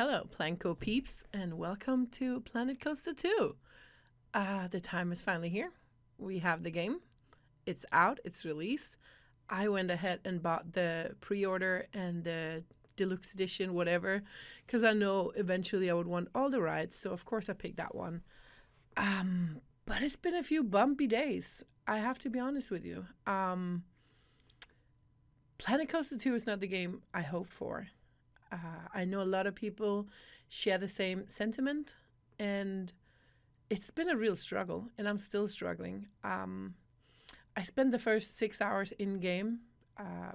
Hello, Planco peeps, and welcome to Planet Coaster 2. The time is finally here. We have the game. It's out, it's released. I went ahead and bought the pre-order and the deluxe edition, whatever, because I know eventually I would want all the rides, so of course I picked that one. But it's been a few bumpy days, I have to be honest with you. Planet Coaster 2 is not the game I hoped for. I know a lot of people share the same sentiment, and it's been a real struggle, and I'm still struggling. I spent the first 6 hours in game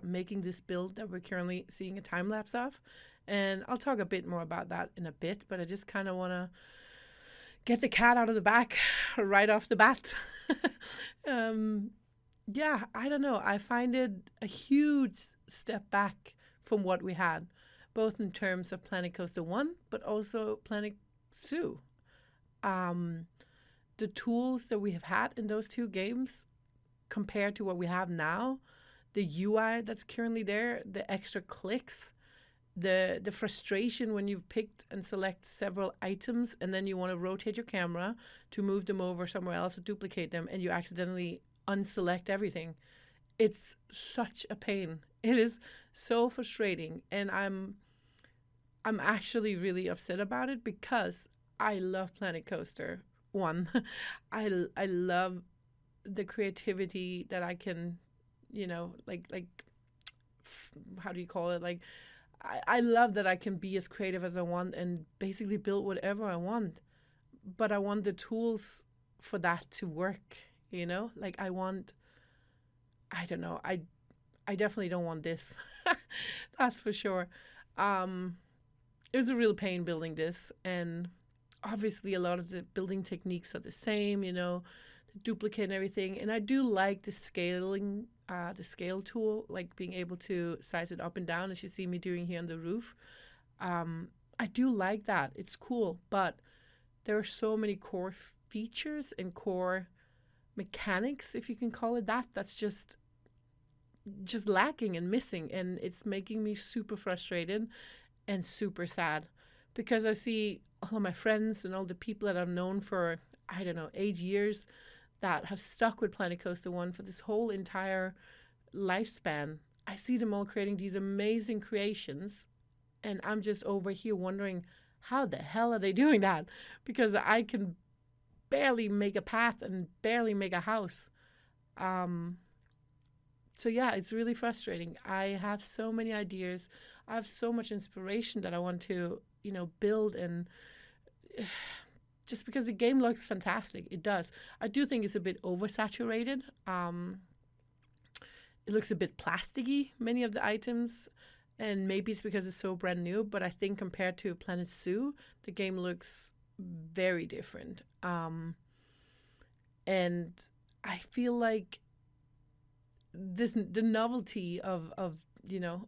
making this build that we're currently seeing a time lapse of, and I'll talk a bit more about that in a bit, but I just kind of want to get the cat out of the bag right off the bat. Yeah, I don't know. I find it a huge step back from what we had, both in terms of Planet Coaster 1, but also Planet Zoo. The tools that we have had in those two games compared to what we have now, the UI that's currently there, the extra clicks, the frustration when you've picked and select several items and then you want to rotate your camera to move them over somewhere else or duplicate them and you accidentally unselect everything. It's such a pain. It is so frustrating, and I'm actually really upset about it because I love Planet Coaster 1. I love the creativity that I can, how do you call it? Like, I love that I can be as creative as I want and basically build whatever I want. But I want the tools for that to work, Like, I don't know. I definitely don't want this. That's for sure. It was a real pain building this, and obviously a lot of the building techniques are the same, the duplicate and everything. And I do like the scaling, the scale tool, like being able to size it up and down, as you see me doing here on the roof. I do like that. It's cool, but there are so many core features and core mechanics, if you can call it that, that's just lacking and missing, and it's making me super frustrated and super sad because I see all of my friends and all the people that I've known for, 8 years that have stuck with Planet Coaster 1 for this whole entire lifespan. I see them all creating these amazing creations, and I'm just over here wondering, how the hell are they doing that? Because I can barely make a path and barely make a house. So yeah, it's really frustrating. I have so many ideas. I have so much inspiration that I want to, build, and just because the game looks fantastic, it does. I do think it's a bit oversaturated. It looks a bit plasticky, many of the items, and maybe it's because it's so brand new, but I think compared to Planet Zoo, the game looks very different. And I feel like the novelty of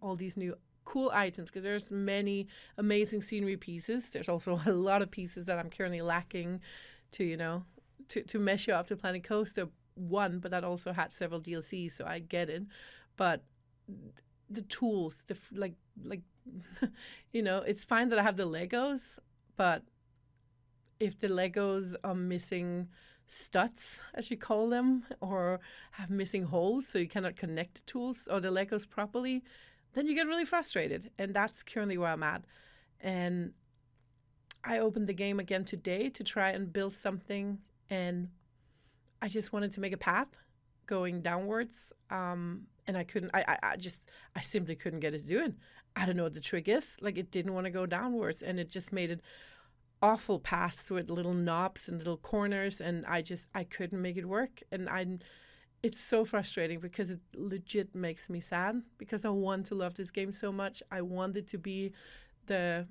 all these new cool items, because there's many amazing scenery pieces. There's also a lot of pieces that I'm currently lacking to to measure up to Planet Coaster 1, but that also had several DLCs, so I get it. But the tools, it's fine that I have the Legos, but if the Legos are missing studs, as you call them, or have missing holes so you cannot connect the tools or the Legos properly, then you get really frustrated. And that's currently where I'm at. And I opened the game again today to try and build something, and I just wanted to make a path going downwards. And I couldn't, I simply couldn't get it to do it. I don't know what the trick is. Like, it didn't want to go downwards, and it just made it awful paths with little knobs and little corners, and I couldn't make it work. And it's so frustrating because it legit makes me sad because I want to love this game so much. I want it to be the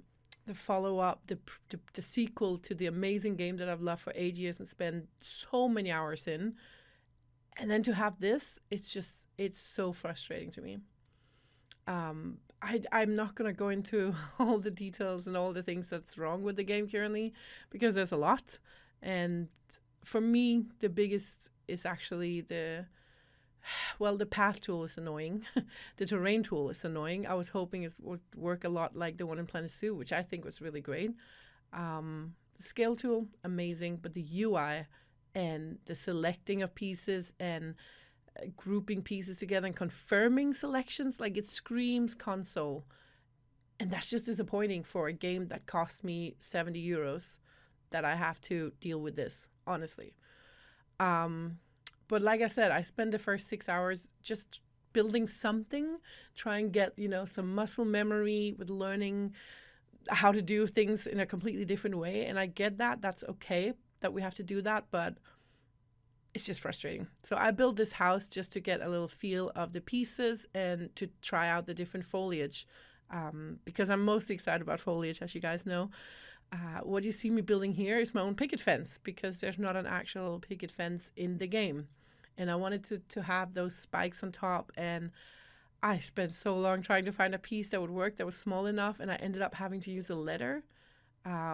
follow-up, the sequel to the amazing game that I've loved for 8 years and spent so many hours in. And then to have this, it's so frustrating to me. I'm not going to go into all the details and all the things that's wrong with the game currently, because there's a lot. And for me, the biggest is actually Well, the path tool is annoying. The terrain tool is annoying. I was hoping it would work a lot like the one in Planet Zoo, which I think was really great. The scale tool, amazing, but the UI and the selecting of pieces and grouping pieces together and confirming selections, like it screams console. And that's just disappointing for a game that cost me €70 that I have to deal with this, honestly. But like I said, I spent the first 6 hours just building something, try and get, some muscle memory with learning how to do things in a completely different way. And I get that. That's okay that we have to do that, but it's just frustrating. So I built this house just to get a little feel of the pieces and to try out the different foliage, because I'm mostly excited about foliage, as you guys know. What you see me building here is my own picket fence, because there's not an actual picket fence in the game. And I wanted to have those spikes on top, and I spent so long trying to find a piece that would work that was small enough, and I ended up having to use a letter,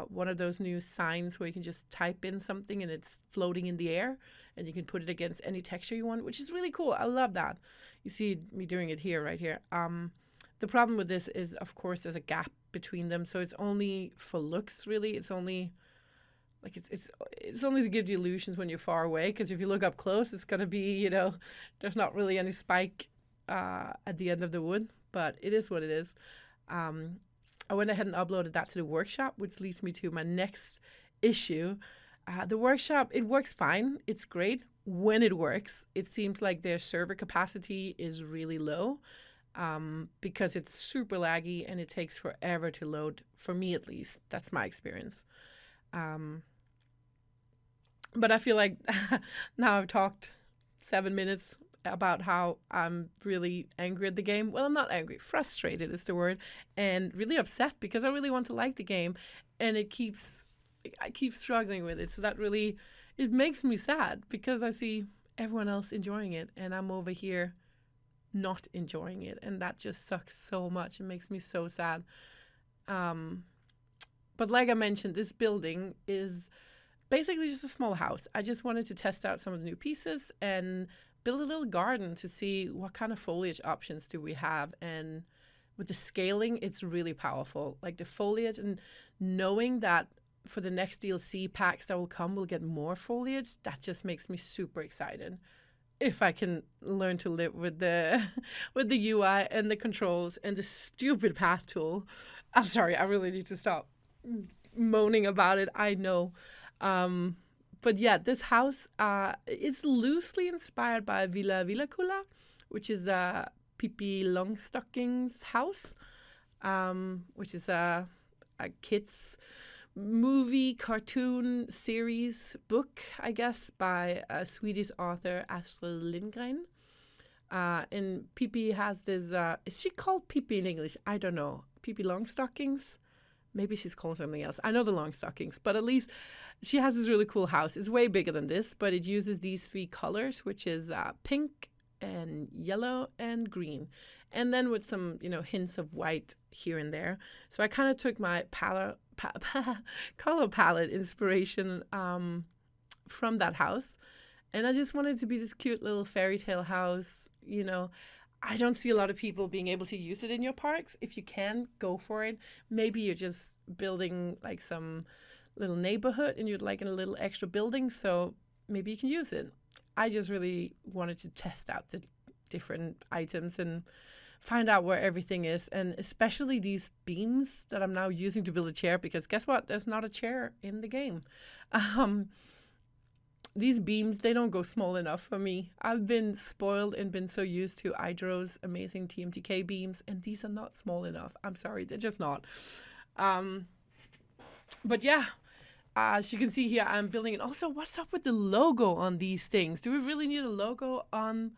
one of those new signs where you can just type in something and it's floating in the air, and you can put it against any texture you want, which is really cool. I love that. You see me doing it here, right here. The problem with this is, of course, there's a gap between them, so it's only for looks, really. It's only like it's only to give the illusions when you're far away, because if you look up close, it's gonna be, there's not really any spike at the end of the wood, but it is what it is. I went ahead and uploaded that to the workshop, which leads me to my next issue. The workshop, it works fine. It's great when it works. It seems like their server capacity is really low, because it's super laggy and it takes forever to load, for me at least. That's my experience. But I feel like now I've talked 7 minutes about how I'm really angry at the game. Well, I'm not angry. Frustrated is the word. And really upset, because I really want to like the game. And I keep struggling with it. So that really, it makes me sad, because I see everyone else enjoying it and I'm over here not enjoying it. And that just sucks so much. It makes me so sad. But like I mentioned, this building is basically just a small house. I just wanted to test out some of the new pieces and build a little garden to see what kind of foliage options do we have. And with the scaling, it's really powerful. Like the foliage, and knowing that for the next DLC packs that will come, we'll get more foliage, that just makes me super excited. If I can learn to live with the UI and the controls and the stupid path tool. I'm sorry, I really need to stop moaning about it. I know. But yeah, this house, it's loosely inspired by Villa Villekulla, which is Pippi Longstocking's house, which is a kid's movie cartoon series book, I guess, by a Swedish author, Astrid Lindgren. And Pippi has this, is she called Pippi in English? I don't know. Pippi Longstockings? Maybe she's called something else. I know the Longstockings, but at least she has this really cool house. It's way bigger than this, but it uses these 3 colors, which is pink and yellow and green. And then with some, hints of white here and there. So I kind of took my color palette inspiration from that house. And I just wanted it to be this cute little fairy tale house. I don't see a lot of people being able to use it in your parks. If you can, go for it. Maybe you're just building like some little neighborhood and you'd like a little extra building, so maybe you can use it. I just really wanted to test out the different items and find out where everything is, and especially these beams that I'm now using to build a chair, because guess what? There's not a chair in the game. These beams, they don't go small enough for me. I've been spoiled and been so used to Idro's amazing TMTK beams, and these are not small enough. I'm sorry, they're just not. But yeah, as you can see here, I'm building it. Also, what's up with the logo on these things? Do we really need a logo on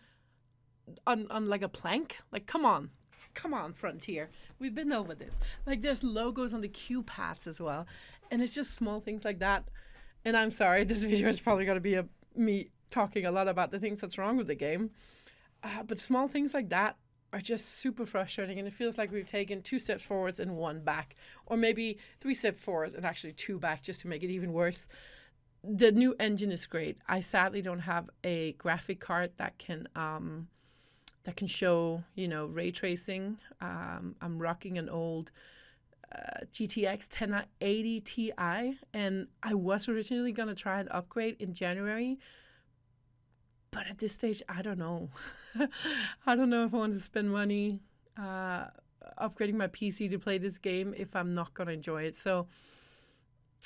like a plank? Like, come on, Frontier. We've been over this. Like, there's logos on the cue pads as well, and it's just small things like that. And I'm sorry, this video is probably going to be me talking a lot about the things that's wrong with the game. But small things like that are just super frustrating. And it feels like we've taken 2 steps forwards and 1 back. Or maybe 3 steps forward and actually 2 back, just to make it even worse. the new engine is great. I sadly don't have a graphic card that can show, ray tracing. I'm rocking an old GTX 1080 Ti, and I was originally gonna try an upgrade in January, but at this stage, I don't know. I don't know if I want to spend money upgrading my PC to play this game if I'm not gonna enjoy it. So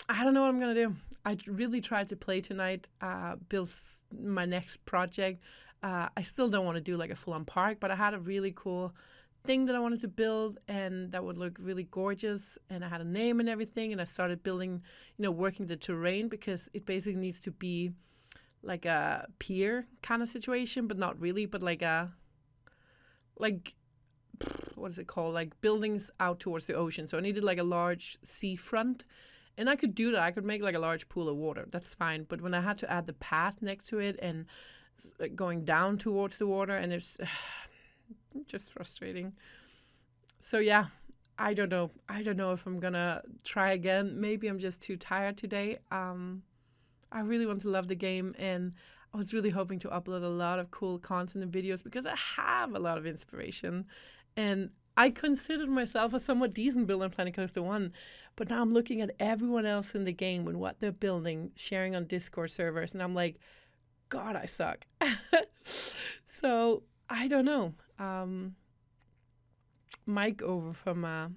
I don't know what I'm gonna do. I really tried to play tonight, build my next project. I still don't want to do like a full-on park, but I had a really cool thing that I wanted to build and that would look really gorgeous. And I had a name and everything. And I started building, working the terrain, because it basically needs to be like a pier kind of situation, but not really, but like what is it called? Like buildings out towards the ocean. So I needed like a large seafront. And I could do that. I could make like a large pool of water. That's fine. But when I had to add the path next to it and going down towards the water, and it's just frustrating. So yeah, I don't know. I don't know if I'm gonna try again. Maybe I'm just too tired today. I really want to love the game, and I was really hoping to upload a lot of cool content and videos because I have a lot of inspiration, and I considered myself a somewhat decent builder in Planet Coaster 1, but now I'm looking at everyone else in the game and what they're building, sharing on Discord servers, and I'm like, God, I suck. So I don't know. Mike over from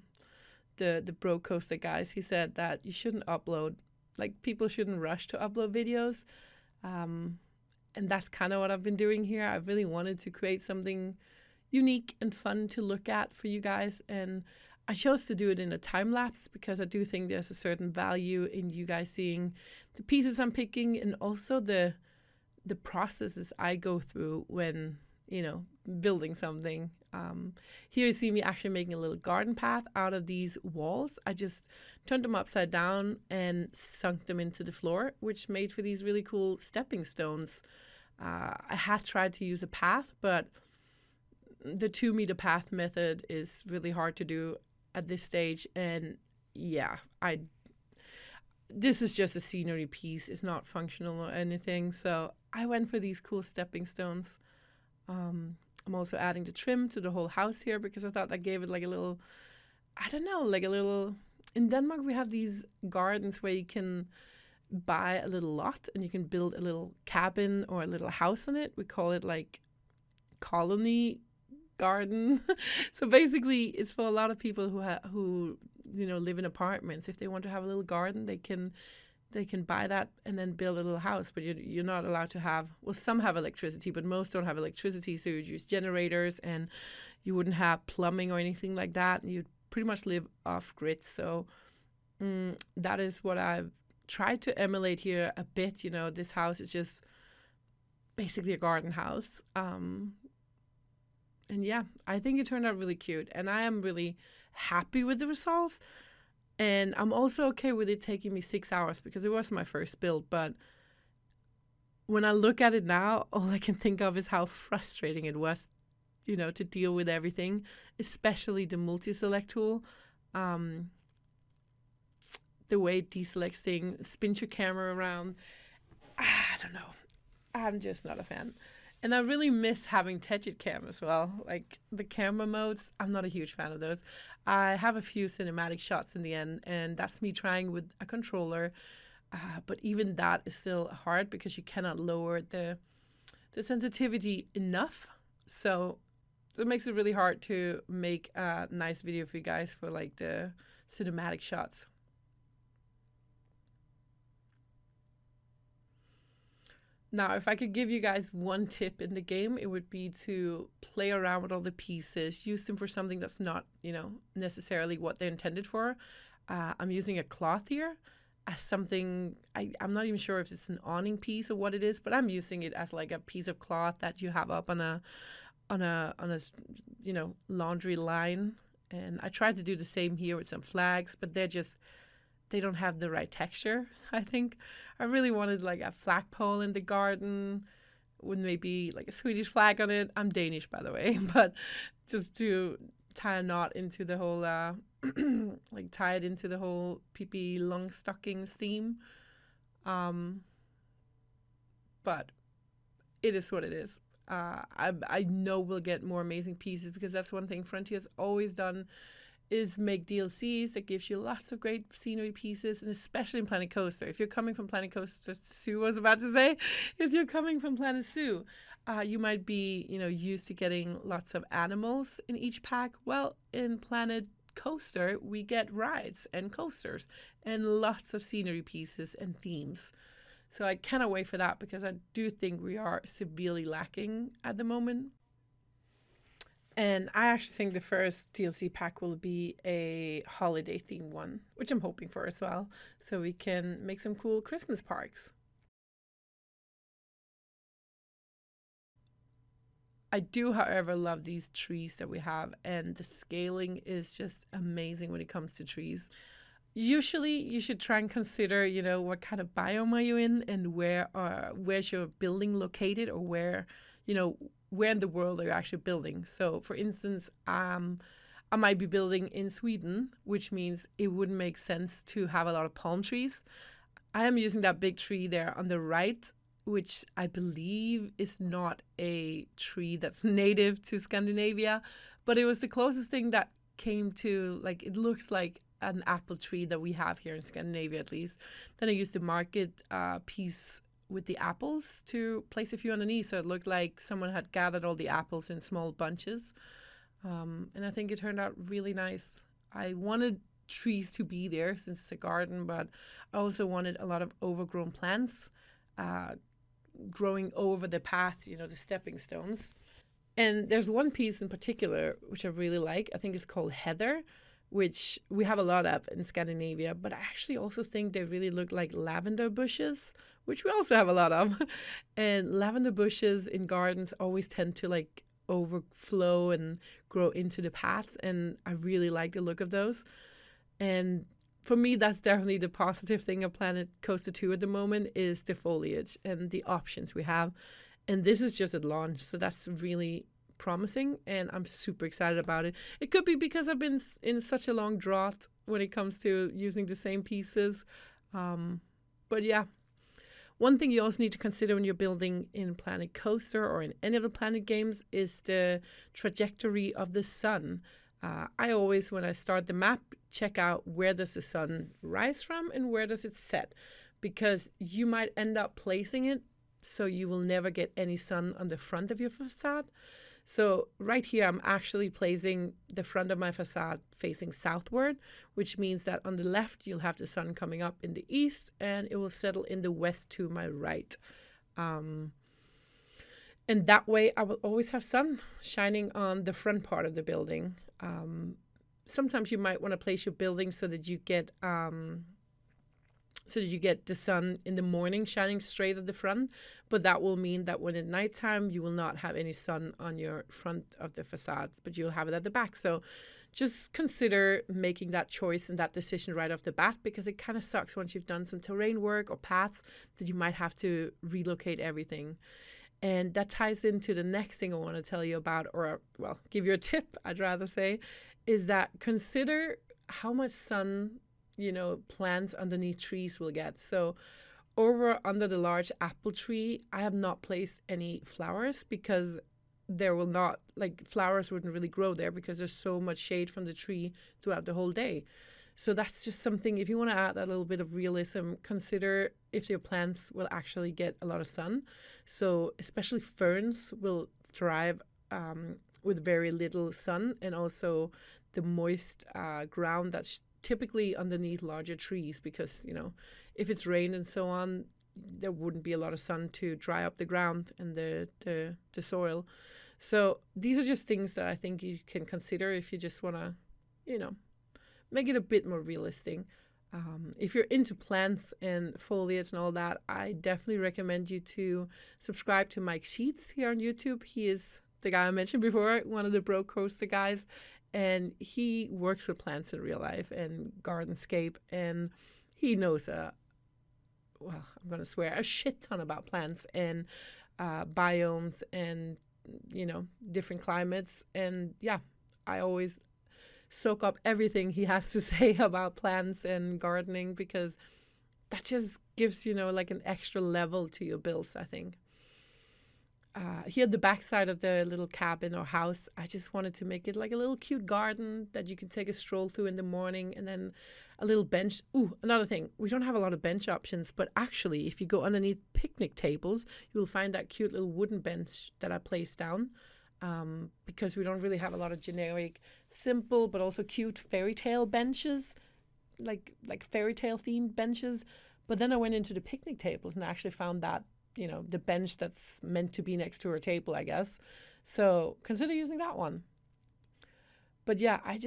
the Bro Coaster guys, he said that you shouldn't upload, like people shouldn't rush to upload videos. And that's kind of what I've been doing here. I really wanted to create something unique and fun to look at for you guys. And I chose to do it in a time lapse because I do think there's a certain value in you guys seeing the pieces I'm picking and also the processes I go through when, building something. Here you see me actually making a little garden path out of these walls. I just turned them upside down and sunk them into the floor, which made for these really cool stepping stones. I had tried to use a path, but the 2-meter path method is really hard to do at this stage. And yeah, this is just a scenery piece. It's not functional or anything. So I went for these cool stepping stones. I'm also adding the trim to the whole house here because I thought that gave it like a little, I don't know, like a little, in Denmark we have these gardens where you can buy a little lot and you can build a little cabin or a little house on it. We call it like colony garden. So basically it's for a lot of people who live in apartments. If they want to have a little garden, they can buy that and then build a little house, but you're not allowed to have, well, some have electricity, but most don't have electricity, so you'd use generators and you wouldn't have plumbing or anything like that, and you'd pretty much live off grid. So that is what I've tried to emulate here a bit. This house is just basically a garden house. And yeah, I think it turned out really cute, and I am really happy with the results. And I'm also okay with it taking me 6 hours because it was my first build. But when I look at it now, all I can think of is how frustrating it was, to deal with everything, especially the multi-select tool. The way it deselects things, spins your camera around. I don't know. I'm just not a fan. And I really miss having Tegid cam as well. Like the camera modes, I'm not a huge fan of those. I have a few cinematic shots in the end, and that's me trying with a controller. But even that is still hard because you cannot lower the sensitivity enough. So it makes it really hard to make a nice video for you guys for like the cinematic shots. Now, if I could give you guys one tip in the game, it would be to play around with all the pieces, use them for something that's not, necessarily what they're intended for. I'm using a cloth here as something, I'm not even sure if it's an awning piece or what it is, but I'm using it as like a piece of cloth that you have up on a laundry line. And I tried to do the same here with some flags, but they don't have the right texture, I think. I really wanted like a flagpole in the garden with maybe like a Swedish flag on it. I'm Danish, by the way, but just to tie a knot into the whole, like tie it into the whole Pippi Longstockings theme. but it is what it is. I know we'll get more amazing pieces, because that's one thing Frontier's always done, is make DLCs that gives you lots of great scenery pieces, and especially in Planet Coaster. If you're coming from Planet Coaster Zoo, I was about to say, if you're coming from Planet Zoo, you might be, used to getting lots of animals in each pack. Well, in Planet Coaster, we get rides and coasters and lots of scenery pieces and themes. So I cannot wait for that, because I do think we are severely lacking at the moment. And I actually think the first DLC pack will be a holiday themed one, which I'm hoping for as well, so we can make some cool Christmas parks. I do, however, love these trees that we have, and the scaling is just amazing when it comes to trees. Usually, you should try and consider, what kind of biome are you in, and where's your building located, or you know, where in the world are you actually building. So, for instance, I might be building in Sweden, which means it wouldn't make sense to have a lot of palm trees. I am using that big tree there on the right, which I believe is not a tree that's native to Scandinavia, but it was the closest thing that came to, like, it looks like an apple tree that we have here in Scandinavia, at least. Then I used the market piece with the apples to place a few underneath, so it looked like someone had gathered all the apples in small bunches. And I think it turned out really nice. I wanted trees to be there since it's a garden, but I also wanted a lot of overgrown plants growing over the path, the stepping stones. And there's one piece in particular which I really like. I think it's called heather, which we have a lot of in Scandinavia, but I actually also think they really look like lavender bushes, which we also have a lot of. And lavender bushes in gardens always tend to like overflow and grow into the paths, and I really like the look of those. And for me, that's definitely the positive thing of Planet Coaster 2 at the moment, is the foliage and the options we have. And this is just at launch, so that's really promising, and I'm super excited about it. It could be because I've been in such a long drought when it comes to using the same pieces. But yeah, one thing you also need to consider when you're building in Planet Coaster or in any of the Planet games is the trajectory of the sun. I always, when I start the map, check out where does the sun rise from and where does it set, because you might end up placing it so you will never get any sun on the front of your facade. So right here, I'm actually placing the front of my facade facing southward, which means that on the left, you'll have the sun coming up in the east, and it will settle in the west to my right. And that way, I will always have sun shining on the front part of the building. Sometimes you might want to place your building so that you get the sun in the morning shining straight at the front, but that will mean that when at nighttime you will not have any sun on your front of the facade, but you'll have it at the back. So just consider making that choice and that decision right off the bat, because it kind of sucks once you've done some terrain work or paths that you might have to relocate everything. And that ties into the next thing I want to tell you about, or, well, give you a tip, I'd rather say, is that consider how much sun, plants underneath trees will get. So over under the large apple tree, I have not placed any flowers, because there will not, flowers wouldn't really grow there because there's so much shade from the tree throughout the whole day. So that's just something, if you want to add that little bit of realism, consider if your plants will actually get a lot of sun. So especially ferns will thrive with very little sun, and also the moist ground that's typically underneath larger trees, because, if it's rained and so on, there wouldn't be a lot of sun to dry up the ground and the soil. So these are just things that I think you can consider if you just want to, make it a bit more realistic. If you're into plants and foliage and all that, I definitely recommend you to subscribe to Mike Sheets here on YouTube. He is the guy I mentioned before, one of the Bro Coaster guys, and he works with plants in real life and gardenscape, and he knows I'm going to swear, a shit ton about plants and biomes and, different climates. And yeah, I always soak up everything he has to say about plants and gardening, because that just gives, you know, like an extra level to your builds, I think. Here, the backside of the little cabin or house, I just wanted to make it like a little cute garden that you can take a stroll through in the morning, and then a little bench. Ooh, another thing, we don't have a lot of bench options, but actually, if you go underneath picnic tables, you will find that cute little wooden bench that I placed down, because we don't really have a lot of generic, simple, but also cute fairy tale benches, like fairy tale themed benches. But then I went into the picnic tables and I actually found that, you know, the bench that's meant to be next to her table, I guess. So consider using that one. But yeah, I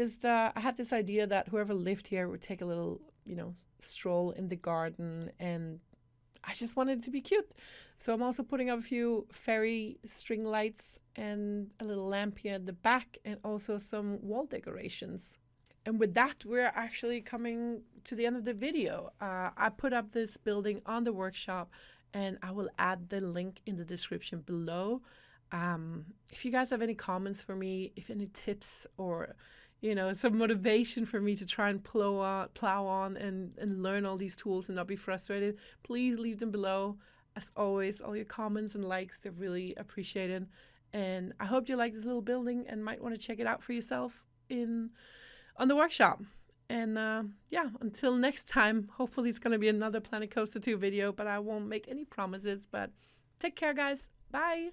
had this idea that whoever lived here would take a little, you know, stroll in the garden, and I just wanted it to be cute. So I'm also putting up a few fairy string lights and a little lamp here at the back, and also some wall decorations. And with that, we're actually coming to the end of the video. I put up this building on the workshop, and I will add the link in the description below. If you guys have any comments for me, if any tips, or, you know, some motivation for me to try and plow on and learn all these tools and not be frustrated, please leave them below. As always, all your comments and likes, they're really appreciated. And I hope you like this little building and might want to check it out for yourself on the workshop. And yeah, until next time, hopefully it's going to be another Planet Coaster 2 video, but I won't make any promises. But take care, guys. Bye.